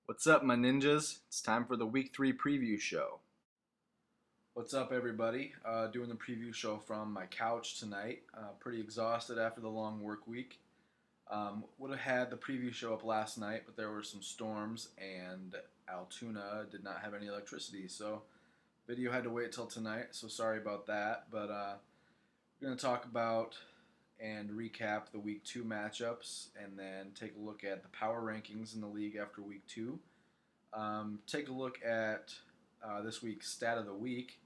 What's up, my ninjas? It's time for the Week 3 preview show. What's up, everybody? Doing the preview show from my couch tonight. Pretty exhausted after the long work week. Would have had the preview show up last night, but there were some storms and Altoona did not have any electricity, so video had to wait till tonight. So sorry about that. But we're going to talk about and recap the Week 2 matchups, and then take a look at the power rankings in the league after Week 2. Take a look at this week's stat of the week,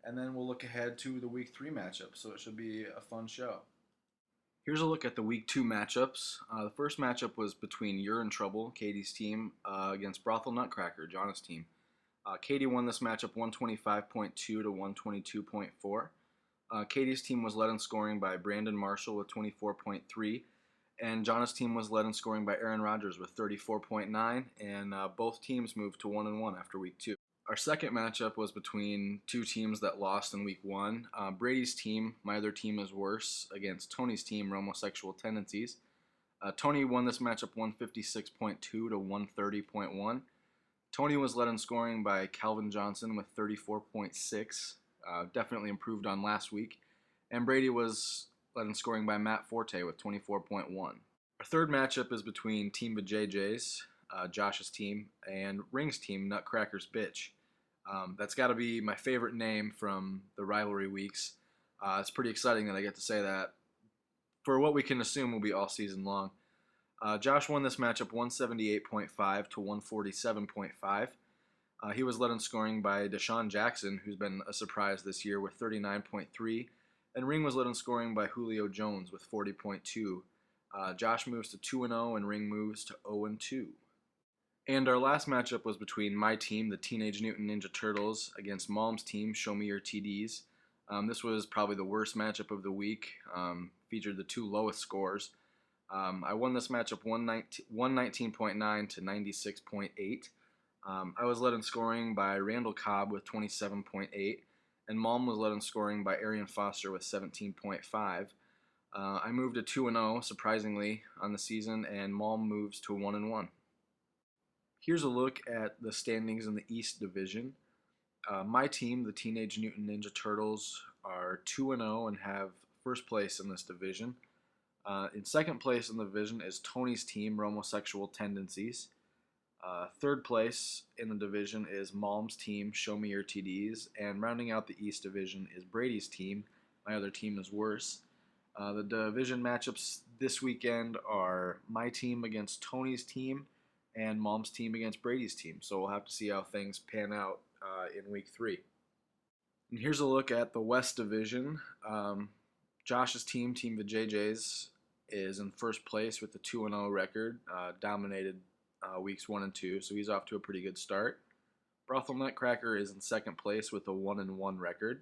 and then we'll look ahead to the Week 3 matchup. So it should be a fun show. Here's a look at the Week 2 matchups. The first matchup was between You're in Trouble, Katie's team, against Brothel Nutcracker, John's team. Katie won this matchup 125.2 to 122.4. Katie's team was led in scoring by Brandon Marshall with 24.3, and John's team was led in scoring by Aaron Rodgers with 34.9, and both teams moved to 1-1 after Week 2. Our second matchup was between two teams that lost in Week 1. Brady's team, My Other Team Is Worse, against Tony's team, Homosexual Tendencies. Tony won this matchup 156.2 to 130.1. Tony was led in scoring by Calvin Johnson with 34.6, definitely improved on last week. And Brady was led in scoring by Matt Forte with 24.1. Our third matchup is between Team Vajayjays, Josh's team, and Ring's team, Nutcracker's Bitch. That's got to be my favorite name from the rivalry weeks. It's pretty exciting that I get to say that for what we can assume will be all season long. Josh won this matchup 178.5 to 147.5. He was led in scoring by Deshaun Jackson, who's been a surprise this year with 39.3, and Ring was led in scoring by Julio Jones with 40.2. Josh moves to 2-0, and Ring moves to 0-2. And our last matchup was between my team, the Teenage Mutant Ninja Turtles, against Mom's team, Show Me Your TDs. This was probably the worst matchup of the week, featured the two lowest scores. I won this matchup 119.9 to 96.8. I was led in scoring by Randall Cobb with 27.8, and Mom was led in scoring by Arian Foster with 17.5. I moved to 2-0, surprisingly, on the season, and Mom moves to 1-1. Here's a look at the standings in the East Division. My team, the Teenage Mutant Ninja Turtles, are 2-0 and have first place in this division. In second place in the division is Tony's team, Homosexual Tendencies. Third place in the division is Mom's team, Show Me Your TDs. And rounding out the East Division is Brady's team, My Other Team Is Worse. The division matchups this weekend are my team against Tony's team and Mom's team against Brady's team. So we'll have to see how things pan out in Week 3. And here's a look at the West Division. Josh's team, Team Vajayjays, is in first place with a 2-0 record, dominated weeks 1 and 2, so he's off to a pretty good start. Brothel Nutcracker is in second place with a 1-1 record.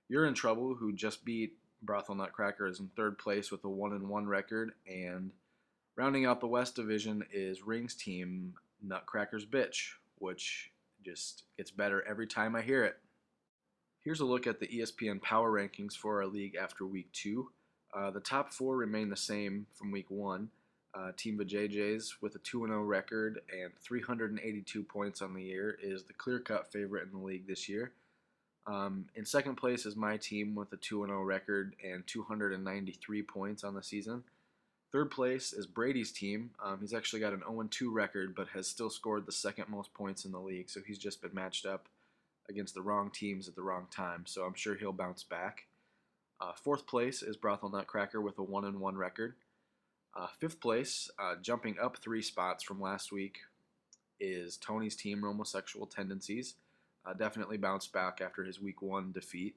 You're in Trouble, who just beat Brothel Nutcracker, is in third place with a 1-1 record, and rounding out the West Division is Ring's team, Nutcracker's Bitch, which just gets better every time I hear it. Here's a look at the ESPN Power Rankings for our league after Week 2. The top 4 remain the same from Week 1. Team Vajayjays with a 2-0 record and 382 points on the year is the clear-cut favorite in the league this year. In second place is my team with a 2-0 record and 293 points on the season. Third place is Brady's team. He's actually got an 0-2 record, but has still scored the second most points in the league, so he's just been matched up against the wrong teams at the wrong time, so I'm sure he'll bounce back. Fourth place is Brothel Nutcracker with a 1-1 record. Fifth place, jumping up 3 spots from last week, is Tony's team, Homosexual Tendencies. Definitely bounced back after his Week 1 defeat.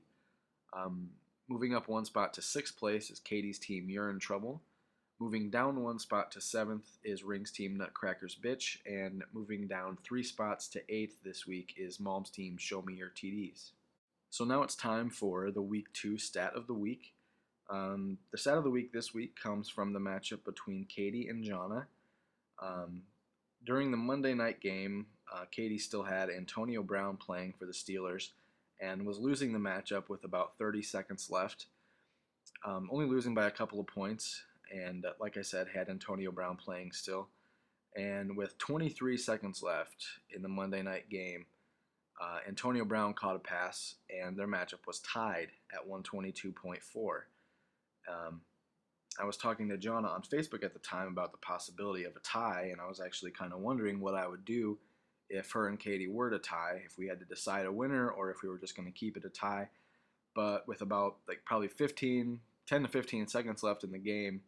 Moving up 1 spot to 6th place is Katie's team, You're in Trouble. Moving down 1 spot to 7th is Ring's team, Nutcracker's Bitch. And moving down 3 spots to 8th this week is Mom's team, Show Me Your TDs. So now it's time for the Week 2 stat of the week. The stat of the week this week comes from the matchup between Katie and Jonna. During the Monday night game, Katie still had Antonio Brown playing for the Steelers and was losing the matchup with about 30 seconds left, only losing by a couple of points, and like I said, had Antonio Brown playing still. And with 23 seconds left in the Monday night game, Antonio Brown caught a pass, and their matchup was tied at 122.4. Um, I was talking to Jonna on Facebook at the time about the possibility of a tie, and I was actually kind of wondering what I would do if her and Katie were to tie, if we had to decide a winner or if we were just going to keep it a tie. But with about probably 10 to 15 seconds left in the game,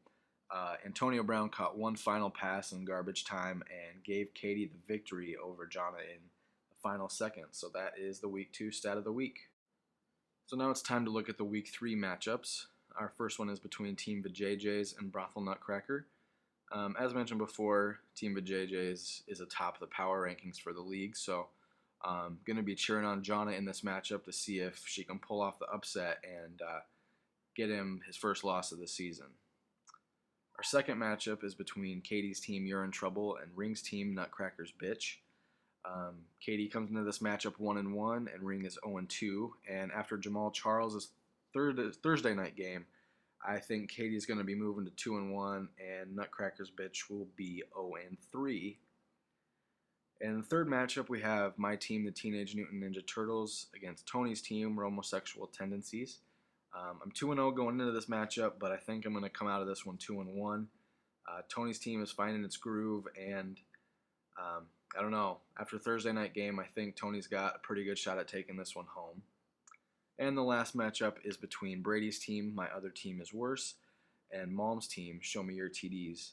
Antonio Brown caught one final pass in garbage time and gave Katie the victory over Jonna in the final seconds. So that is the Week 2 stat of the week. So now it's time to look at the Week 3 matchups. Our first one is between Team Vajayjays and Brothel Nutcracker. As mentioned before, Team Vajayjays is atop the power rankings for the league, so I'm going to be cheering on Jonna in this matchup to see if she can pull off the upset and get him his first loss of the season. Our second matchup is between Katie's team You're in Trouble and Ring's team Nutcracker's Bitch. Katie comes into this matchup 1-1 and Ring is 0-2. And after Jamal Charles' Thursday night game, I think Katie's going to be moving to 2-1 and Nutcracker's Bitch will be 0-3. And in the third matchup, we have my team, the Teenage Mutant Ninja Turtles, against Tony's team, Homosexual Tendencies. I'm 2-0 going into this matchup, but I think I'm going to come out of this one 2-1. Tony's team is finding its groove, and I don't know. After Thursday night game, I think Tony's got a pretty good shot at taking this one home. And the last matchup is between Brady's team, My Other Team Is Worse, and Mom's team, Show Me Your TDs.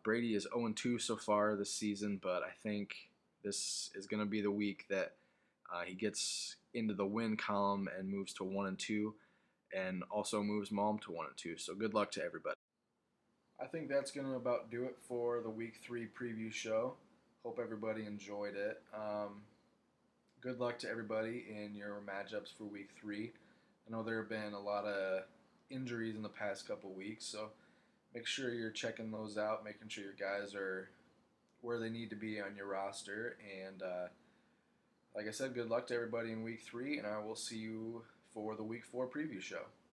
Brady is 0-2 so far this season, but I think this is going to be the week that he gets into the win column and moves to 1-2, and also moves Mom to 1-2. So good luck to everybody. I think that's going to about do it for the Week 3 preview show. Hope everybody enjoyed it. Good luck to everybody in your matchups for Week 3. I know there have been a lot of injuries in the past couple weeks, so make sure you're checking those out, making sure your guys are where they need to be on your roster. And like I said, good luck to everybody in Week 3, and I will see you for the Week 4 preview show.